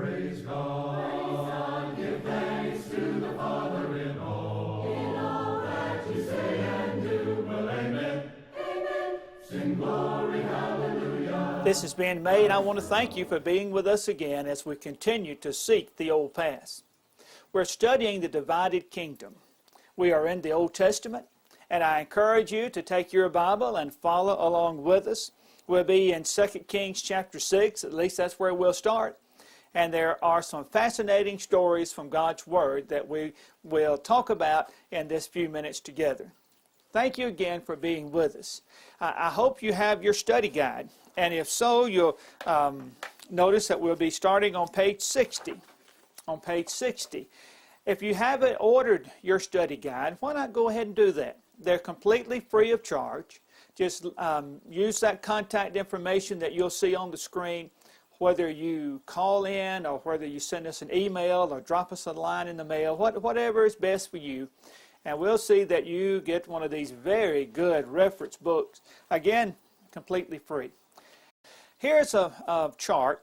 Praise God, give thanks to the Father in all that you say and do. Well, amen. Amen. Sing glory, hallelujah. This has been May, and I want to thank you for being with us again as we continue to seek the old past. We're studying the divided kingdom. We are in the Old Testament, and I encourage you to take your Bible and follow along with us. We'll be in 2 Kings chapter 6, at least that's where we'll start. And there are some fascinating stories from God's Word that we will talk about in this few minutes together. Thank you again for being with us. I hope you have your study guide. And if so, you'll notice that we'll be starting on page 60. On page 60. If you haven't ordered your study guide, why not go ahead and do that? They're completely free of charge. Just use that contact information that you'll see on the screen, whether you call in or whether you send us an email or drop us a line in the mail, whatever is best for you. And we'll see that you get one of these very good reference books. Again, completely free. Here's a chart,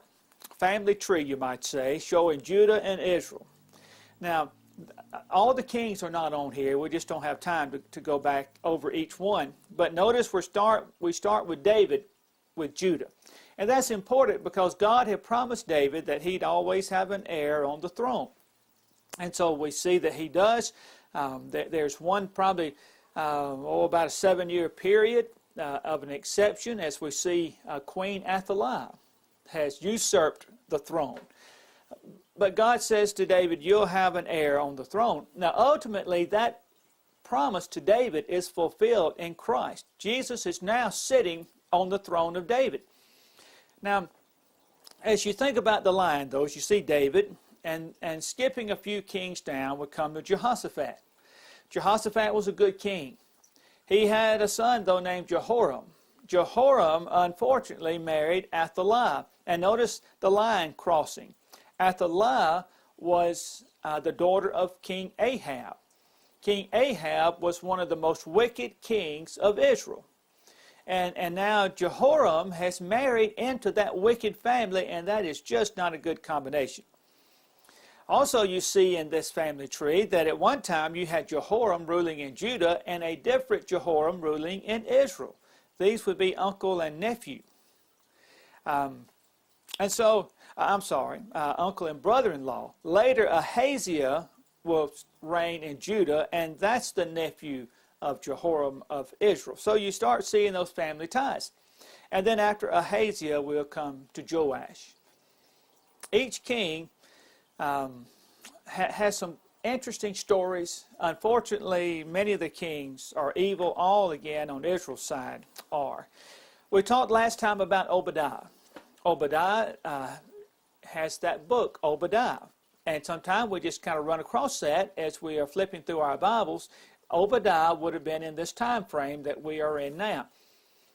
family tree you might say, showing Judah and Israel. Now, all the kings are not on here. We just don't have time to go back over each one. But notice we start with David, with Judah. And that's important because God had promised David that he'd always have an heir on the throne. And so we see that he does. There's one probably about a 7-year period of an exception as we see Queen Athaliah has usurped the throne. But God says to David, you'll have an heir on the throne. Now ultimately that promise to David is fulfilled in Christ. Jesus is now sitting on the throne of David. Now, as you think about the line, though, as you see David, and skipping a few kings down would come to Jehoshaphat. Jehoshaphat was a good king. He had a son, though, named Jehoram. Jehoram, unfortunately, married Athaliah. And notice the line crossing. Athaliah was the daughter of King Ahab. King Ahab was one of the most wicked kings of Israel. And now Jehoram has married into that wicked family, and that is just not a good combination. Also, you see in this family tree that at one time you had Jehoram ruling in Judah and a different Jehoram ruling in Israel. These would be uncle and nephew. Uncle and brother-in-law. Later, Ahaziah will reign in Judah, and that's the nephew of Jehoram of Israel. So you start seeing those family ties. And then after Ahaziah will come to Joash. Each king has some interesting stories. Unfortunately, many of the kings are evil. All, again, on Israel's side are. We talked last time about Obadiah. Obadiah has that book, Obadiah. And sometimes we just kind of run across that as we are flipping through our Bibles. Obadiah would have been in this time frame that we are in now.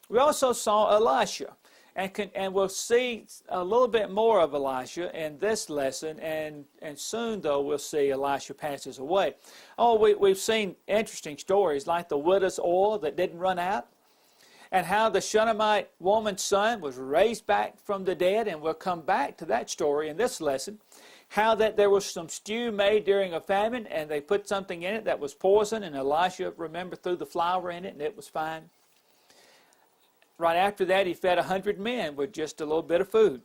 We also saw Elisha. And we'll see a little bit more of Elisha in this lesson, and soon, though, we'll see Elisha passes away. We've seen interesting stories like the widow's oil that didn't run out, and how the Shunammite woman's son was raised back from the dead, and we'll come back to that story in this lesson. How that there was some stew made during a famine, and they put something in it that was poison, and Elisha, remember, threw the flour in it, and it was fine. Right after that, he fed 100 men with just a little bit of food.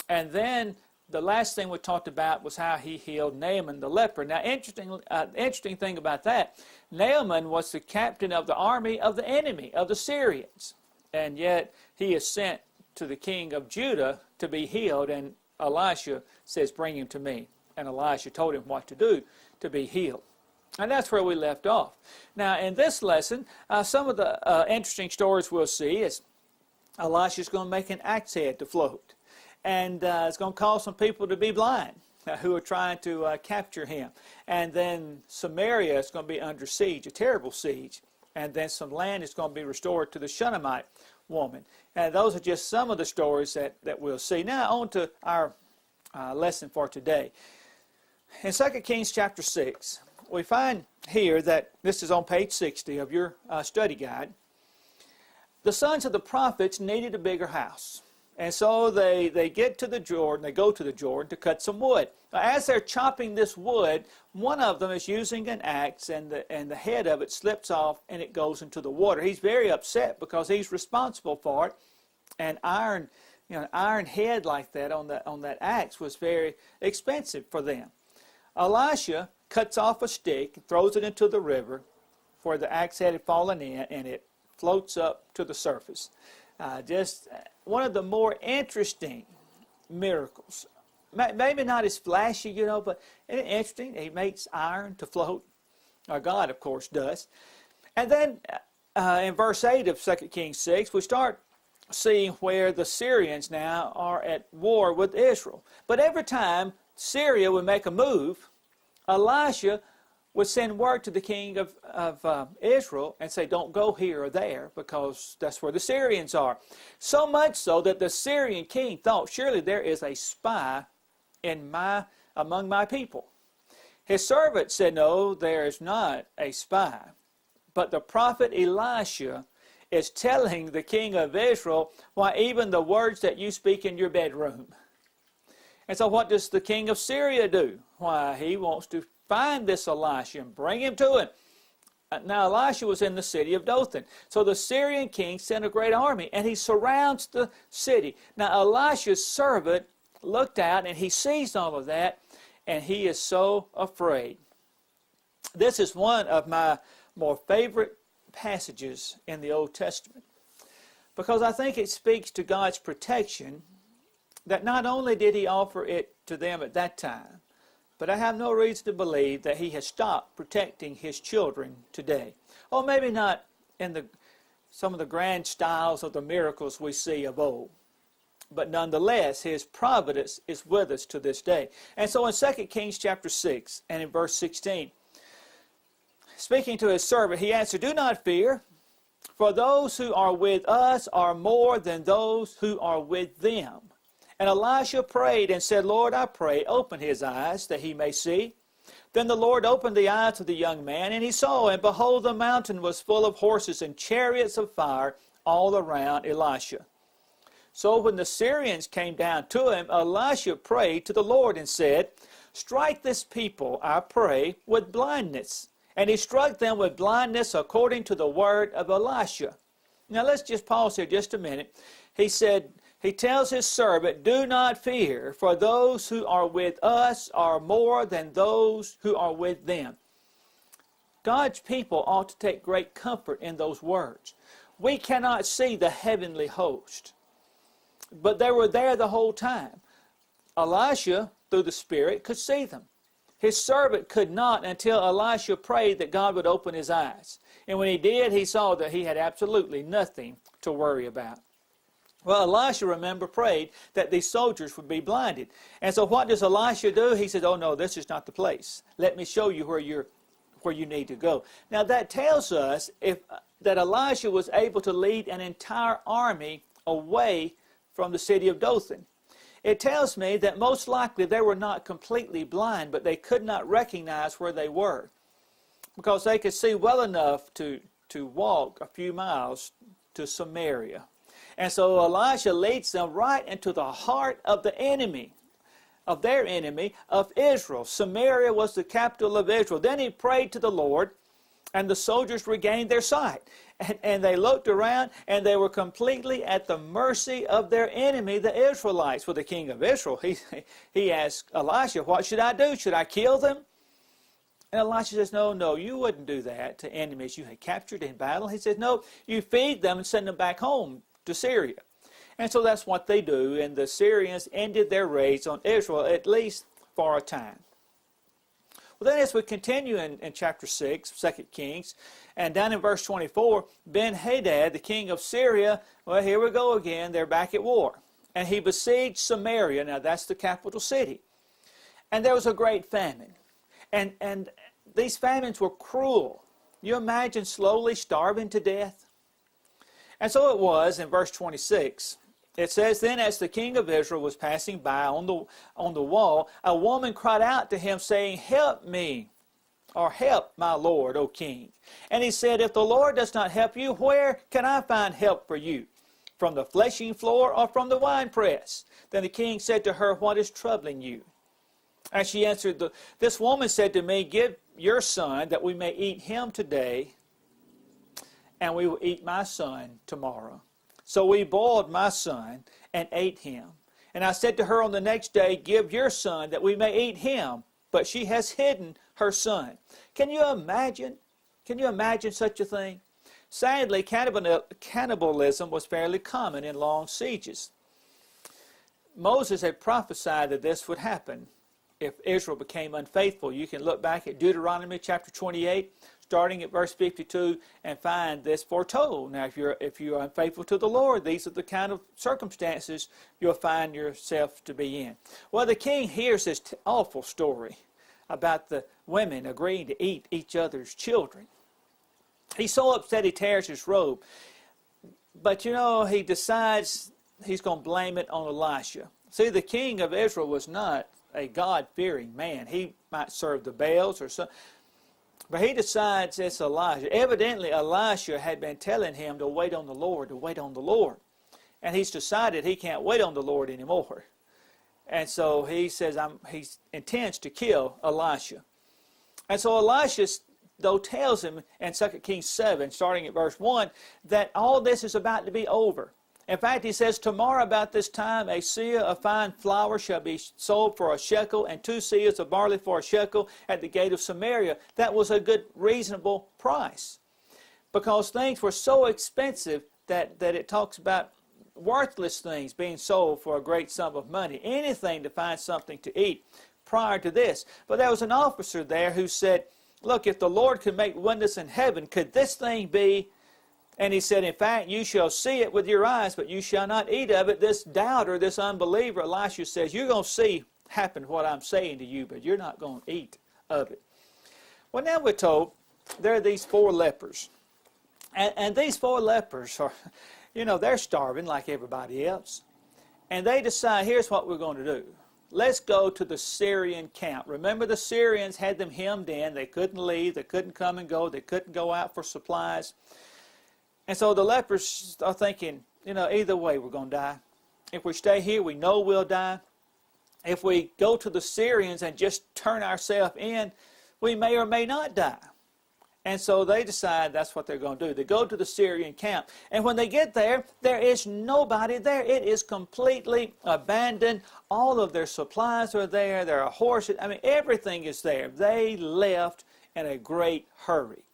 And then the last thing we talked about was how he healed Naaman the leper. Now, interesting thing about that, Naaman was the captain of the army of the enemy, of the Syrians. And yet, he is sent to the king of Judah to be healed, and Elisha says, bring him to me. And Elisha told him what to do to be healed. And that's where we left off. Now, in this lesson, some of the interesting stories we'll see is Elisha's going to make an axe head to float. And it's going to cause some people to be blind who are trying to capture him. And then Samaria is going to be under siege, a terrible siege. And then some land is going to be restored to the Shunammite woman. And those are just some of the stories that we'll see. Now, on to our lesson for today. In 2 Kings chapter 6, we find here that, this is on page 60 of your study guide, the sons of the prophets needed a bigger house. And so they get to the Jordan, they go to the Jordan to cut some wood. Now, as they're chopping this wood, one of them is using an axe, and the head of it slips off and it goes into the water. He's very upset because he's responsible for it. And an iron head like that on that axe was very expensive for them. Elisha cuts off a stick, throws it into the river where the axe head had fallen in, and it floats up to the surface. Just one of the more interesting miracles. Maybe not as flashy, but interesting. He makes iron to float. Our God, of course, does. And then in verse 8 of 2 Kings 6, we start seeing where the Syrians now are at war with Israel. But every time Syria would make a move, Elisha would send word to the king of Israel and say, don't go here or there, because that's where the Syrians are. So much so that the Syrian king thought, surely there is a spy among my people. His servant said, no, there is not a spy. But the prophet Elisha is telling the king of Israel, why, even the words that you speak in your bedroom. And so what does the king of Syria do? Why, he wants to find this Elisha and bring him to him. Now Elisha was in the city of Dothan. So the Syrian king sent a great army, and he surrounds the city. Now Elisha's servant looked out, and he sees all of that, and he is so afraid. This is one of my more favorite passages in the Old Testament, because I think it speaks to God's protection, that not only did he offer it to them at that time, but I have no reason to believe that he has stopped protecting his children today. Or maybe not in some of the grand styles of the miracles we see of old, but nonetheless his providence is with us to this day. And so in 2 Kings chapter 6 and in verse 16, speaking to his servant, he answered, do not fear, for those who are with us are more than those who are with them. And Elisha prayed and said, Lord, I pray, open his eyes that he may see. Then the Lord opened the eyes of the young man, and he saw, and behold, the mountain was full of horses and chariots of fire all around Elisha. So when the Syrians came down to him, Elisha prayed to the Lord and said, strike this people, I pray, with blindness. And he struck them with blindness according to the word of Elisha. Now let's just pause here just a minute. He tells his servant, do not fear, for those who are with us are more than those who are with them. God's people ought to take great comfort in those words. We cannot see the heavenly host, but they were there the whole time. Elisha, through the Spirit, could see them. His servant could not until Elisha prayed that God would open his eyes. And when he did, he saw that he had absolutely nothing to worry about. Well, Elisha, remember, prayed that these soldiers would be blinded. And so what does Elisha do? He said, oh no, this is not the place. Let me show you where you need to go. Now that tells us that Elisha was able to lead an entire army away from the city of Dothan. It tells me that most likely they were not completely blind, but they could not recognize where they were, because they could see well enough to walk a few miles to Samaria. And so Elisha leads them right into the heart of the enemy, of their enemy, of Israel. Samaria was the capital of Israel. Then he prayed to the Lord, and the soldiers regained their sight. And they looked around, and they were completely at the mercy of their enemy, the Israelites. Well, the king of Israel, he asked Elisha, what should I do? Should I kill them? And Elisha says, no, you wouldn't do that to enemies you had captured in battle. He says, no, you feed them and send them back home to Syria. And so that's what they do, and the Syrians ended their raids on Israel, at least for a time. Well, then as we continue in chapter 6, 2 Kings, and down in verse 24, Ben-Hadad, the king of Syria, well, here we go again, they're back at war. And he besieged Samaria, now that's the capital city. And there was a great famine. And these famines were cruel. You imagine slowly starving to death? And so it was in verse 26. It says, then as the king of Israel was passing by on the wall, a woman cried out to him, saying, help me, or help my lord, O king. And he said, if the Lord does not help you, where can I find help for you? from the threshing floor or from the winepress? Then the king said to her, what is troubling you? And she answered, this woman said to me, give your son that we may eat him today, and we will eat my son tomorrow. So we boiled my son and ate him. And I said to her on the next day, give your son that we may eat him. But she has hidden her son. Can you imagine? Can you imagine such a thing? Sadly, cannibalism was fairly common in long sieges. Moses had prophesied that this would happen if Israel became unfaithful. You can look back at Deuteronomy chapter 28, starting at verse 52, and find this foretold. Now, if you're unfaithful to the Lord, these are the kind of circumstances you'll find yourself to be in. Well, the king hears this awful story about the women agreeing to eat each other's children. He's so upset he tears his robe. But he decides he's going to blame it on Elisha. See, the king of Israel was not a God-fearing man. He might serve the Baals or something. But he decides it's Elisha. Evidently, Elisha had been telling him to wait on the Lord, to wait on the Lord. And he's decided he can't wait on the Lord anymore. And so he says he intends to kill Elisha. And so Elisha, though, tells him in 2 Kings 7, starting at verse 1, that all this is about to be over. In fact, he says, tomorrow about this time a seah of fine flour shall be sold for a shekel, and 2 seahs of barley for a shekel at the gate of Samaria. That was a good, reasonable price, because things were so expensive that it talks about worthless things being sold for a great sum of money. Anything to find something to eat prior to this. But there was an officer there who said, look, if the Lord could make wonders in heaven, could this thing be? And he said, in fact, you shall see it with your eyes, but you shall not eat of it. This doubter, this unbeliever, Elisha says, you're going to see happen what I'm saying to you, but you're not going to eat of it. Well, now we're told there are these 4 lepers. And these 4 lepers are, they're starving like everybody else. And they decide, here's what we're going to do. Let's go to the Syrian camp. Remember, the Syrians had them hemmed in. They couldn't leave. They couldn't come and go. They couldn't go out for supplies. And so the lepers are thinking, either way we're going to die. If we stay here, we know we'll die. If we go to the Syrians and just turn ourselves in, we may or may not die. And so they decide that's what they're going to do. They go to the Syrian camp. And when they get there, there is nobody there. It is completely abandoned. All of their supplies are there. There are horses. Everything is there. They left in a great hurry.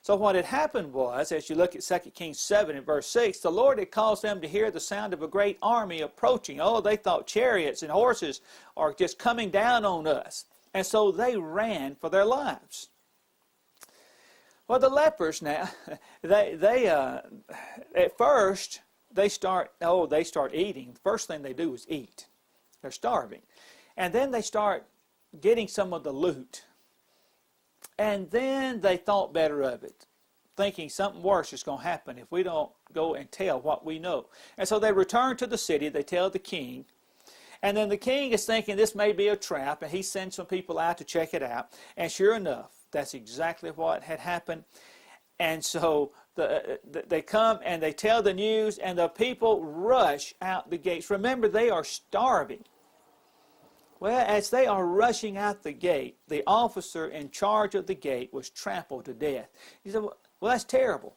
So what had happened was, as you look at 2 Kings 7 and verse 6, the Lord had caused them to hear the sound of a great army approaching. Oh, they thought chariots and horses are just coming down on us. And so they ran for their lives. Well, the lepers now, they at first, they start eating. The first thing they do is eat. They're starving. And then they start getting some of the loot. And then they thought better of it, thinking something worse is going to happen if we don't go and tell what we know. And so they return to the city. They tell the king. And then the king is thinking this may be a trap, and he sends some people out to check it out. And sure enough, that's exactly what had happened. And so they come and they tell the news, and the people rush out the gates. Remember, they are starving. Well, as they are rushing out the gate, the officer in charge of the gate was trampled to death. He said, well, that's terrible.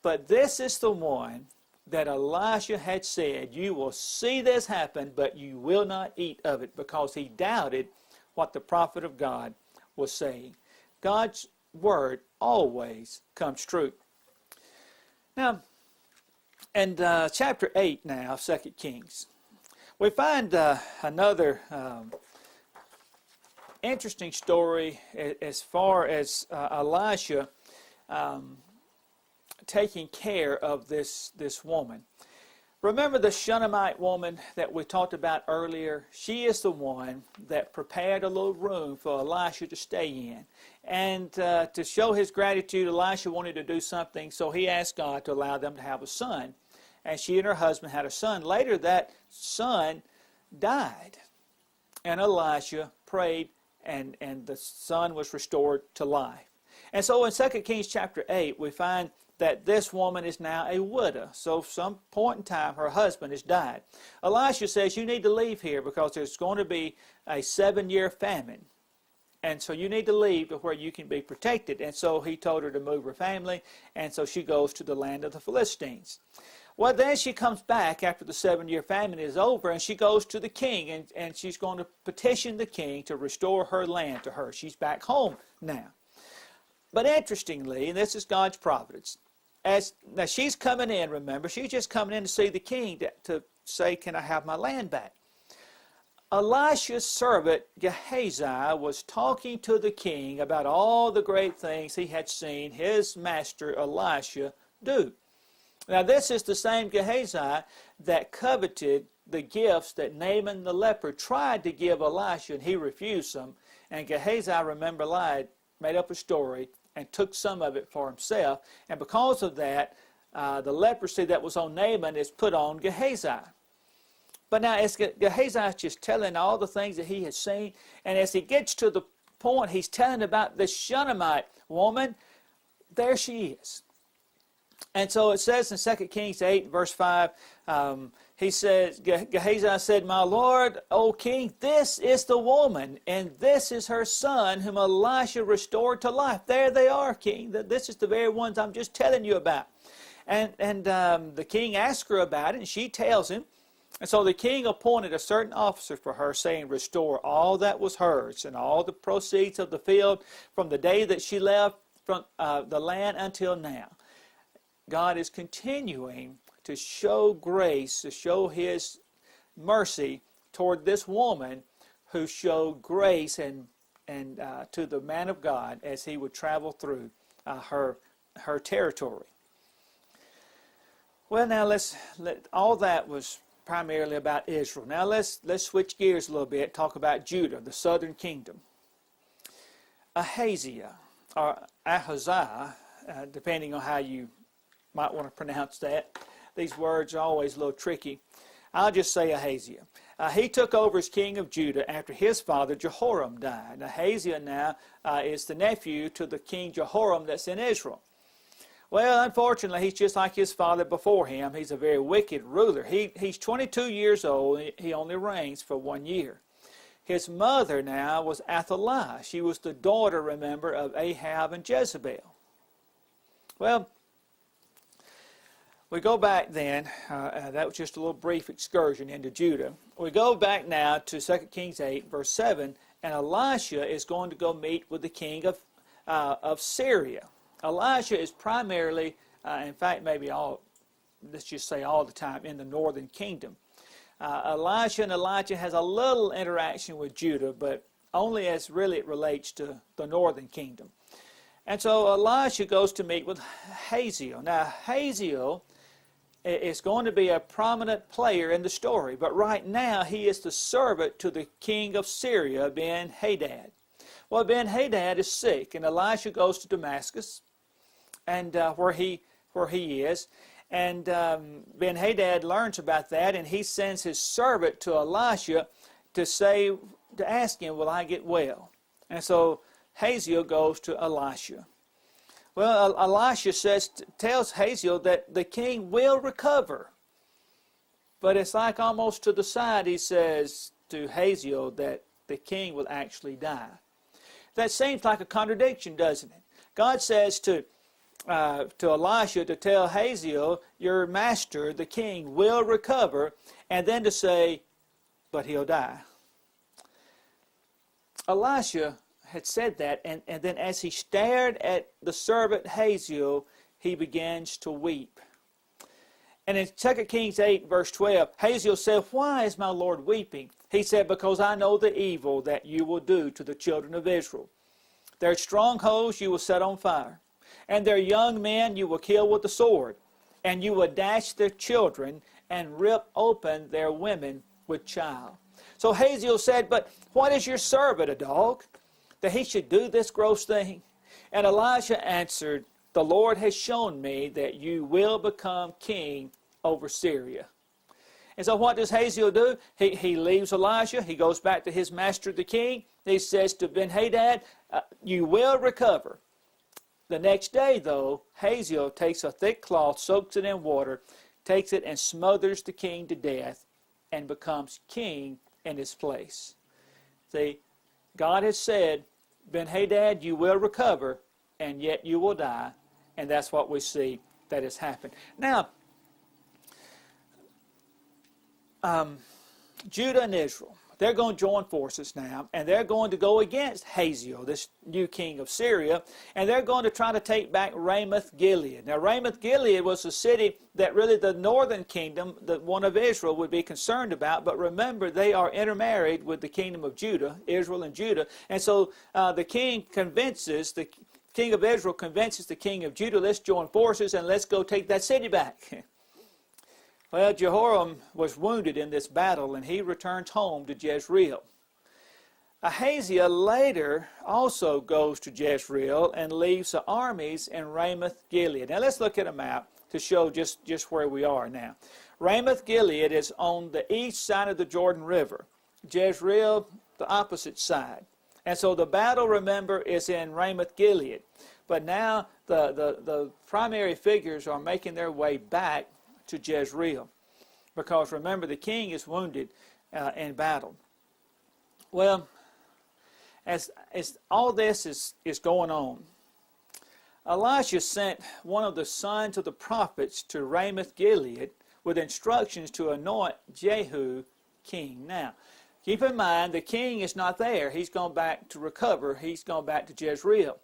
But this is the one that Elisha had said, you will see this happen, but you will not eat of it, because he doubted what the prophet of God was saying. God's word always comes true. Now, in chapter 8 now of 2 Kings, we find another interesting story as far as Elisha taking care of this woman. Remember the Shunammite woman that we talked about earlier? She is the one that prepared a little room for Elisha to stay in. And to show his gratitude, Elisha wanted to do something, so he asked God to allow them to have a son. And she and her husband had a son. Later, that son died. And Elisha prayed, and the son was restored to life. And so in 2 Kings chapter 8, we find that this woman is now a widow. So some point in time, her husband has died. Elisha says, you need to leave here because there's going to be a 7-year famine. And so you need to leave to where you can be protected. And so he told her to move her family, and so she goes to the land of the Philistines. Well, then she comes back after the 7-year famine is over, and she goes to the king, and she's going to petition the king to restore her land to her. She's back home now. But interestingly, and this is God's providence, now she's coming in, remember, she's just coming in to see the king to say, can I have my land back? Elisha's servant Gehazi was talking to the king about all the great things he had seen his master Elisha do. Now this is the same Gehazi that coveted the gifts that Naaman the leper tried to give Elisha, and he refused them. And Gehazi, remember, lied, made up a story, and took some of it for himself. And because of that, the leprosy that was on Naaman is put on Gehazi. But now as Gehazi is just telling all the things that he has seen, and as he gets to the point he's telling about this Shunammite woman, there she is. And so it says in 2 Kings 8, verse 5, he says, Gehazi said, my lord, O king, this is the woman, and this is her son, whom Elisha restored to life. There they are, king. This is the very ones I'm just telling you about. And the king asks her about it, and she tells him. And so the king appointed a certain officer for her, saying, restore all that was hers, and all the proceeds of the field from the day that she left from the land until now. God is continuing to show grace, to show his mercy toward this woman who showed grace and to the man of God as he would travel through her territory. Well, now all that was primarily about Israel. Now let's switch gears a little bit, talk about Judah, the southern kingdom. Ahaziah, or Ahaziah, depending on how you might want to pronounce that. These words are always a little tricky. I'll just say Ahaziah. He took over as king of Judah after his father Jehoram died. Ahaziah now is the nephew to the king Jehoram that's in Israel. Well, unfortunately, he's just like his father before him. He's a very wicked ruler. He's 22 years old. He only reigns for 1 year. His mother now was Athaliah. She was the daughter, remember, of Ahab and Jezebel. Well, we go back then, that was just a little brief excursion into Judah. We go back now to 2 Kings 8, verse 7, and Elisha is going to go meet with the king of Syria. Elisha is primarily, in fact, maybe let's just say all the time, in the northern kingdom. Elisha and Elijah has a little interaction with Judah, but only as really it relates to the northern kingdom. And so Elisha goes to meet with Hazael. Now, Hazael is going to be a prominent player in the story, but right now he is the servant to the king of Syria, Ben-Hadad. Well, Ben-Hadad is sick, and Elisha goes to Damascus, and where he is, and Ben-Hadad learns about that, and he sends his servant to Elisha to ask him, will I get well? And so Hazael goes to Elisha. Well, Elisha tells Hazael that the king will recover. But it's like almost to the side he says to Hazael that the king will actually die. That seems like a contradiction, doesn't it? God says to Elisha to tell Hazael, your master, the king, will recover, and then to say, but he'll die. Elisha had said that, and then as he stared at the servant Hazael, he begins to weep. And in 2 Kings 8, verse 12, Hazael said, why is my Lord weeping? He said, because I know the evil that you will do to the children of Israel. Their strongholds you will set on fire, and their young men you will kill with the sword, and you will dash their children and rip open their women with child. So Hazael said, but what is your servant, a dog, that he should do this gross thing? And Elisha answered, the Lord has shown me that you will become king over Syria. And so what does Hazael do? He leaves Elisha. He goes back to his master, the king. He says to Ben-Hadad, you will recover. The next day, though, Hazael takes a thick cloth, soaks it in water, takes it and smothers the king to death, and becomes king in his place. See, God has said, Ben-Hadad, you will recover, and yet you will die. And that's what we see that has happened. Now, Judah and Israel, they're going to join forces now, and they're going to go against Hazael, this new king of Syria, and they're going to try to take back Ramoth-Gilead. Now, Ramoth-Gilead was a city that really the northern kingdom, the one of Israel, would be concerned about, but remember, they are intermarried with the kingdom of Judah, Israel and Judah, and so the king of Israel convinces the king of Judah, let's join forces and let's go take that city back. Well, Jehoram was wounded in this battle, and he returns home to Jezreel. Ahaziah later also goes to Jezreel and leaves the armies in Ramoth-Gilead. Now let's look at a map to show just where we are now. Ramoth-Gilead is on the east side of the Jordan River. Jezreel, the opposite side. And so the battle, remember, is in Ramoth-Gilead. But now the primary figures are making their way back to Jezreel, because remember, the king is wounded in battle. Well, as all this is going on, Elisha sent one of the sons of the prophets to Ramoth-Gilead with instructions to anoint Jehu king. Now, keep in mind, the king is not there. He's gone back to recover. He's gone back to Jezreel.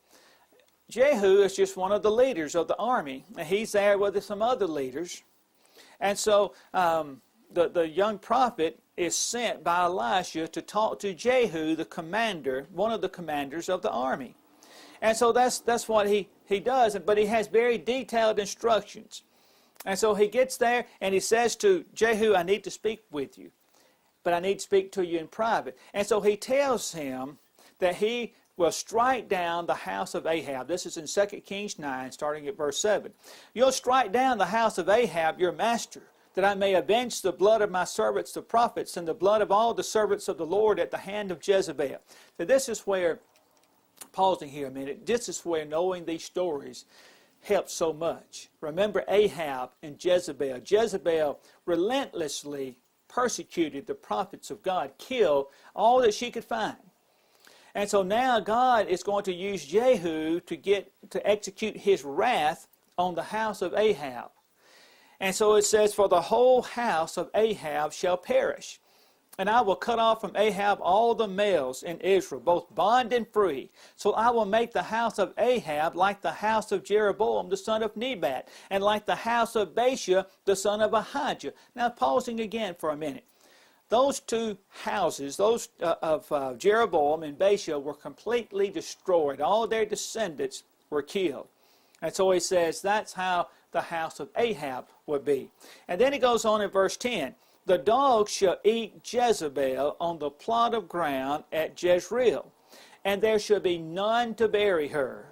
Jehu is just one of the leaders of the army, and he's there with some other leaders. And so the young prophet is sent by Elisha to talk to Jehu, the commander, one of the commanders of the army. And so that's what he does, but he has very detailed instructions. And so he gets there and he says to Jehu, I need to speak with you, but I need to speak to you in private. And so he tells him that he will strike down the house of Ahab. This is in 2 Kings 9, starting at verse 7. You'll strike down the house of Ahab, your master, that I may avenge the blood of my servants, the prophets, and the blood of all the servants of the Lord at the hand of Jezebel. So this is where, pausing here a minute, this is where knowing these stories helps so much. Remember Ahab and Jezebel. Jezebel relentlessly persecuted the prophets of God, killed all that she could find. And so now God is going to use Jehu to execute his wrath on the house of Ahab. And so it says, for the whole house of Ahab shall perish. And I will cut off from Ahab all the males in Israel, both bond and free. So I will make the house of Ahab like the house of Jeroboam the son of Nebat, and like the house of Baasha the son of Ahijah. Now pausing again for a minute. Those two houses, those of Jeroboam and Baasha, were completely destroyed. All their descendants were killed. And so he says that's how the house of Ahab would be. And then he goes on in verse 10. The dogs shall eat Jezebel on the plot of ground at Jezreel, and there shall be none to bury her.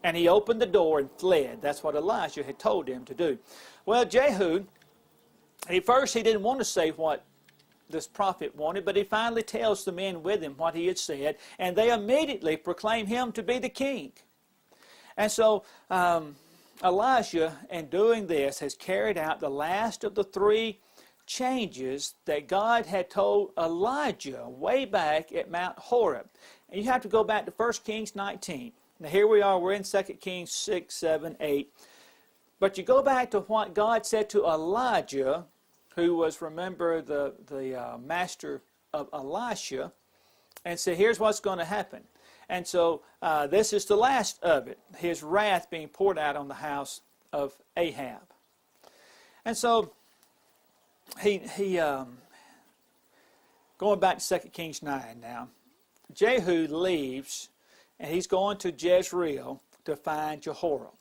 And he opened the door and fled. That's what Elisha had told him to do. Well, Jehu, he didn't want to say what this prophet wanted, but he finally tells the men with him what he had said, and they immediately proclaim him to be the king. And so Elisha, in doing this, has carried out the last of the three changes that God had told Elijah way back at Mount Horeb. And you have to go back to 1 Kings 19. Now here we are, we're in 2 Kings 6, 7, 8. But you go back to what God said to Elijah, who was, remember, the master of Elisha, and said, here's what's going to happen. And so this is the last of it, his wrath being poured out on the house of Ahab. And so he going back to 2 Kings 9 now, Jehu leaves, and he's going to Jezreel to find Jehoram.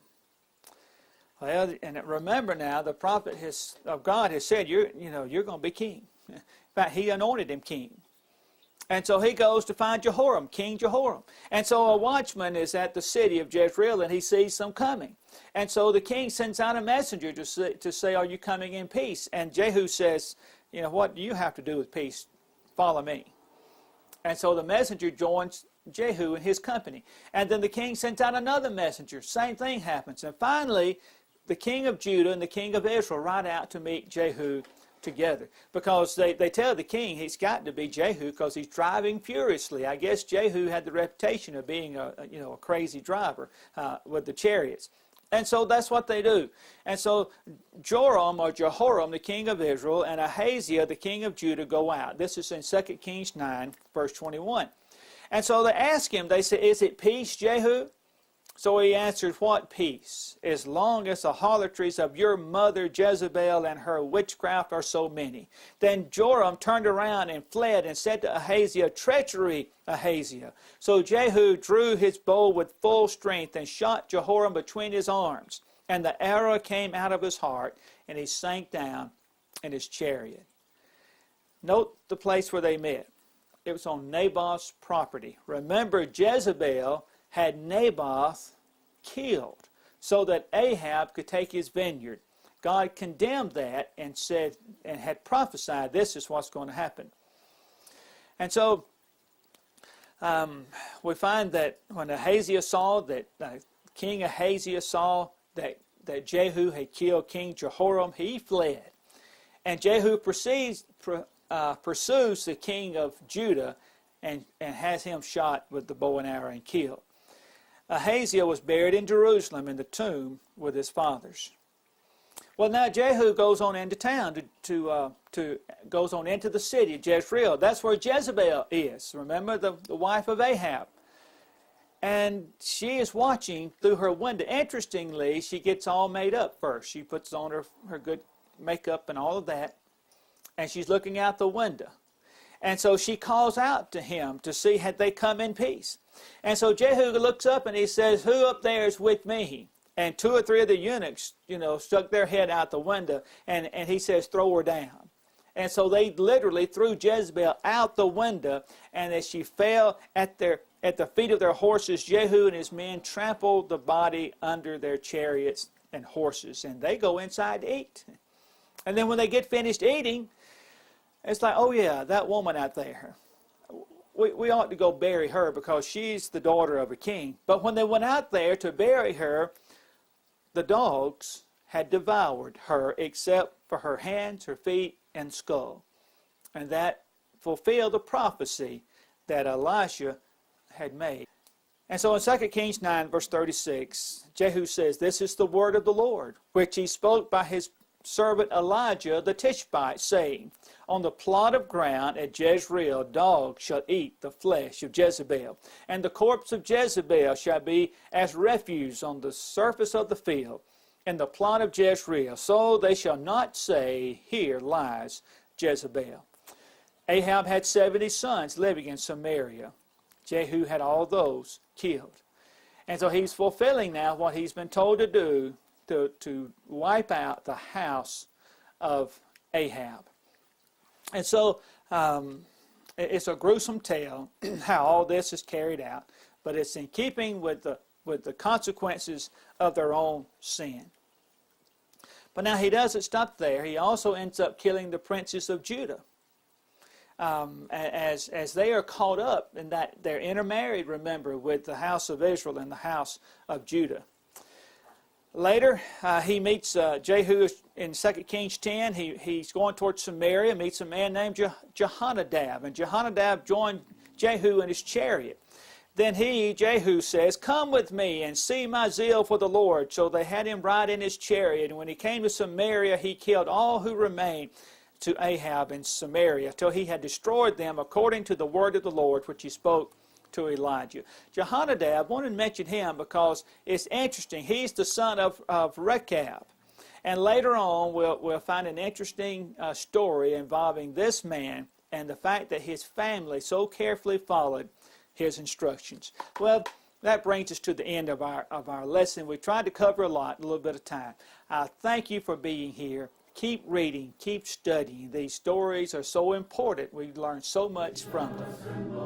Well, and remember now, the prophet of God has said, you're going to be king. In fact, he anointed him king. And so he goes to find Jehoram, King Jehoram. And so a watchman is at the city of Jezreel, and he sees them coming. And so the king sends out a messenger to say, are you coming in peace? And Jehu says, what do you have to do with peace? Follow me. And so the messenger joins Jehu and his company. And then the king sends out another messenger. Same thing happens. And finally, the king of Judah and the king of Israel ride out to meet Jehu together. Because they tell the king he's got to be Jehu because he's driving furiously. I guess Jehu had the reputation of being a crazy driver with the chariots. And so that's what they do. And so Joram or Jehoram, the king of Israel, and Ahaziah, the king of Judah, go out. This is in 2 Kings 9, verse 21. And so they ask him, they say, is it peace, Jehu? So he answered, what peace? As long as the harlotries of your mother Jezebel and her witchcraft are so many. Then Joram turned around and fled and said to Ahaziah, treachery, Ahaziah. So Jehu drew his bow with full strength and shot Jehoram between his arms. And the arrow came out of his heart, and he sank down in his chariot. Note the place where they met. It was on Naboth's property. Remember, Jezebel had Naboth killed so that Ahab could take his vineyard. God condemned that and said, and had prophesied, this is what's going to happen. And so we find that when Ahaziah saw that King Ahaziah saw that Jehu had killed King Jehoram, he fled. And Jehu pursues the king of Judah and has him shot with the bow and arrow and killed. Ahaziah was buried in Jerusalem in the tomb with his fathers. Well, now Jehu goes on into town goes on into the city of Jezreel. That's where Jezebel is. Remember, the wife of Ahab. And she is watching through her window. Interestingly, she gets all made up first. She puts on her good makeup and all of that. And she's looking out the window. And so she calls out to him to see had they come in peace. And so Jehu looks up and he says, who up there is with me? And 2 or 3 of the eunuchs, stuck their head out the window. And he says, throw her down. And so they literally threw Jezebel out the window. And as she fell at the feet of their horses, Jehu and his men trampled the body under their chariots and horses. And they go inside to eat. And then when they get finished eating, it's like, oh yeah, that woman out there. We ought to go bury her because she's the daughter of a king. But when they went out there to bury her, the dogs had devoured her except for her hands, her feet, and skull. And that fulfilled the prophecy that Elisha had made. And so in 2 Kings 9, verse 36, Jehu says, this is the word of the Lord, which he spoke by his servant Elijah the Tishbite, saying, on the plot of ground at Jezreel dogs shall eat the flesh of Jezebel, and the corpse of Jezebel shall be as refuse on the surface of the field, in the plot of Jezreel. So they shall not say, here lies Jezebel. Ahab had 70 sons living in Samaria. Jehu had all those killed. And so he's fulfilling now what he's been told to do to wipe out the house of Ahab. And so it's a gruesome tale how all this is carried out, but it's in keeping with the consequences of their own sin. But now he doesn't stop there. He also ends up killing the princes of Judah. As they are caught up in that they're intermarried, remember, with the house of Israel and the house of Judah. Later, he meets Jehu in 2 Kings 10. He's going towards Samaria, meets a man named Jehonadab. And Jehonadab joined Jehu in his chariot. Then Jehu says, come with me and see my zeal for the Lord. So they had him ride in his chariot. And when he came to Samaria, he killed all who remained to Ahab in Samaria, till he had destroyed them according to the word of the Lord, which he spoke to Elijah. Jehonadab, I wanted to mention him because it's interesting. He's the son of Rechab. And later on, we'll find an interesting story involving this man and the fact that his family so carefully followed his instructions. Well, that brings us to the end of our lesson. We tried to cover a lot in a little bit of time. I thank you for being here. Keep reading, keep studying. These stories are so important. We learn so much from them.